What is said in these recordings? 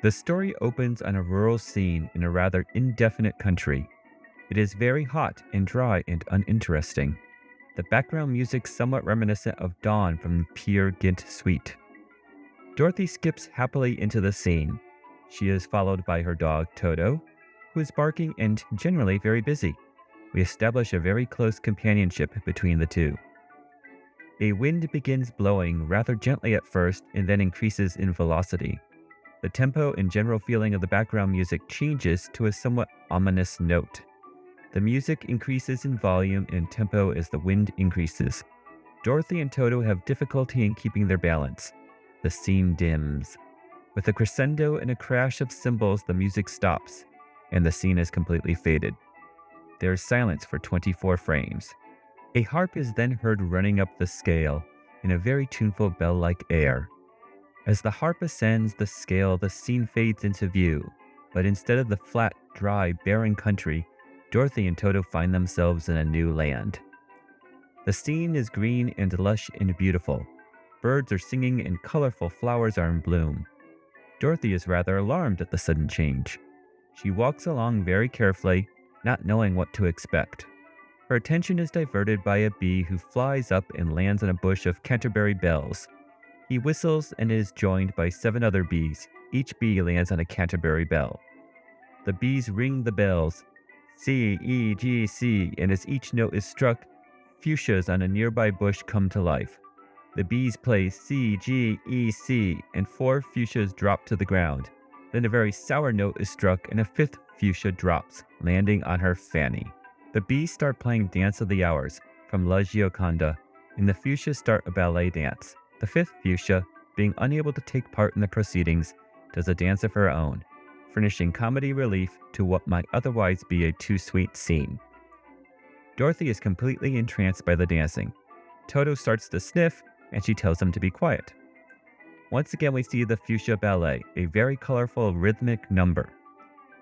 The story opens on a rural scene in a rather indefinite country. It is very hot and dry and uninteresting. The background music somewhat reminiscent of Dawn from the Peer Gynt suite. Dorothy skips happily into the scene. She is followed by her dog Toto, who is barking and generally very busy. We establish a very close companionship between the two. A wind begins blowing rather gently at first and then increases in velocity. The tempo and general feeling of the background music changes to a somewhat ominous note. The music increases in volume and tempo as the wind increases. Dorothy and Toto have difficulty in keeping their balance. The scene dims. With a crescendo and a crash of cymbals, the music stops, and the scene is completely faded. There is silence for 24 frames. A harp is then heard running up the scale in a very tuneful bell-like air. As the harp ascends the scale, the scene fades into view, but instead of the flat, dry, barren country, Dorothy and Toto find themselves in a new land. The scene is green and lush and beautiful. Birds are singing and colorful flowers are in bloom. Dorothy is rather alarmed at the sudden change. She walks along very carefully, not knowing what to expect. Her attention is diverted by a bee who flies up and lands on a bush of Canterbury bells. He whistles and is joined by 7 other bees. Each bee lands on a Canterbury bell. The bees ring the bells, C, E, G, C, and as each note is struck, fuchsias on a nearby bush come to life. The bees play C, G, E, C, and 4 fuchsias drop to the ground. Then a very sour note is struck and a 5th fuchsia drops, landing on her fanny. The bees start playing Dance of the Hours from La Gioconda, and the fuchsias start a ballet dance. The 5th fuchsia, being unable to take part in the proceedings, does a dance of her own, furnishing comedy relief to what might otherwise be a too sweet scene. Dorothy is completely entranced by the dancing. Toto starts to sniff, and she tells him to be quiet. Once again we see the fuchsia ballet, a very colorful rhythmic number.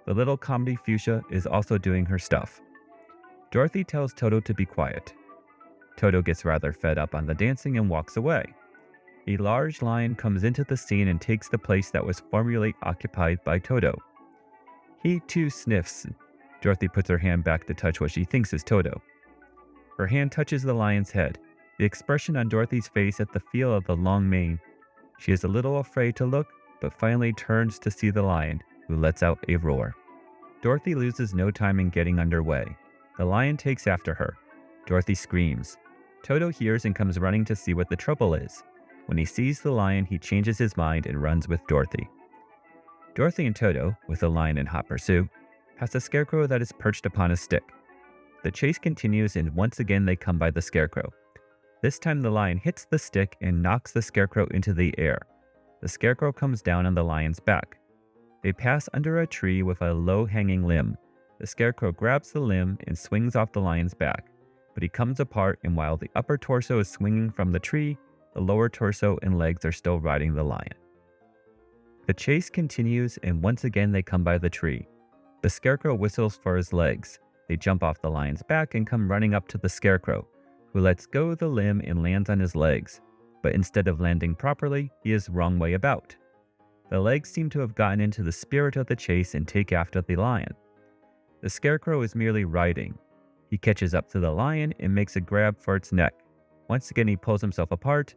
The little comedy fuchsia is also doing her stuff. Dorothy tells Toto to be quiet. Toto gets rather fed up on the dancing and walks away. A large lion comes into the scene and takes the place that was formerly occupied by Toto. He too sniffs. Dorothy puts her hand back to touch what she thinks is Toto. Her hand touches the lion's head. The expression on Dorothy's face at the feel of the long mane. She is a little afraid to look, but finally turns to see the lion, who lets out a roar. Dorothy loses no time in getting underway. The lion takes after her. Dorothy screams. Toto hears and comes running to see what the trouble is. When he sees the lion, he changes his mind and runs with Dorothy. Dorothy and Toto, with the lion in hot pursuit, pass a scarecrow that is perched upon a stick. The chase continues and once again they come by the scarecrow. This time the lion hits the stick and knocks the scarecrow into the air. The scarecrow comes down on the lion's back. They pass under a tree with a low-hanging limb. The scarecrow grabs the limb and swings off the lion's back, but he comes apart, and while the upper torso is swinging from the tree, the lower torso and legs are still riding the lion. The chase continues and once again they come by the tree. The scarecrow whistles for his legs. They jump off the lion's back and come running up to the scarecrow, who lets go of the limb and lands on his legs, but instead of landing properly, he is wrong way about. The legs seem to have gotten into the spirit of the chase and take after the lion. The scarecrow is merely riding. He catches up to the lion and makes a grab for its neck. Once again he pulls himself apart.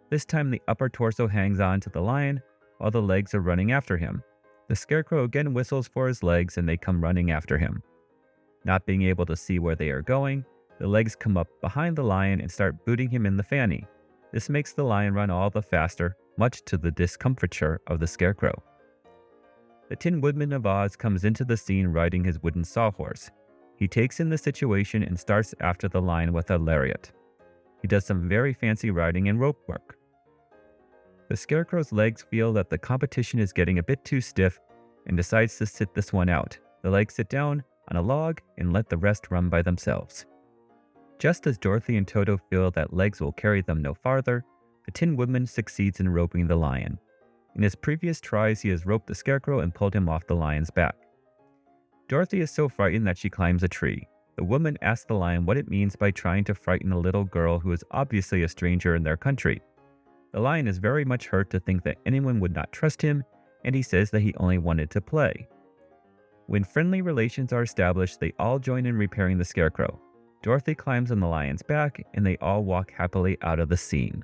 This time the upper torso hangs on to the lion while the legs are running after him. The scarecrow again whistles for his legs and they come running after him. Not being able to see where they are going, the legs come up behind the lion and start booting him in the fanny. This makes the lion run all the faster, much to the discomfiture of the scarecrow. The Tin Woodman of Oz comes into the scene riding his wooden sawhorse. He takes in the situation and starts after the lion with a lariat. He does some very fancy riding and rope work. The scarecrow's legs feel that the competition is getting a bit too stiff and decides to sit this one out. The legs sit down on a log and let the rest run by themselves. Just as Dorothy and Toto feel that legs will carry them no farther, the Tin Woodman succeeds in roping the lion. In his previous tries, he has roped the scarecrow and pulled him off the lion's back. Dorothy is so frightened that she climbs a tree. The woman asks the lion what it means by trying to frighten a little girl who is obviously a stranger in their country. The lion is very much hurt to think that anyone would not trust him and he says that he only wanted to play. When friendly relations are established, they all join in repairing the scarecrow. Dorothy climbs on the lion's back, and they all walk happily out of the scene.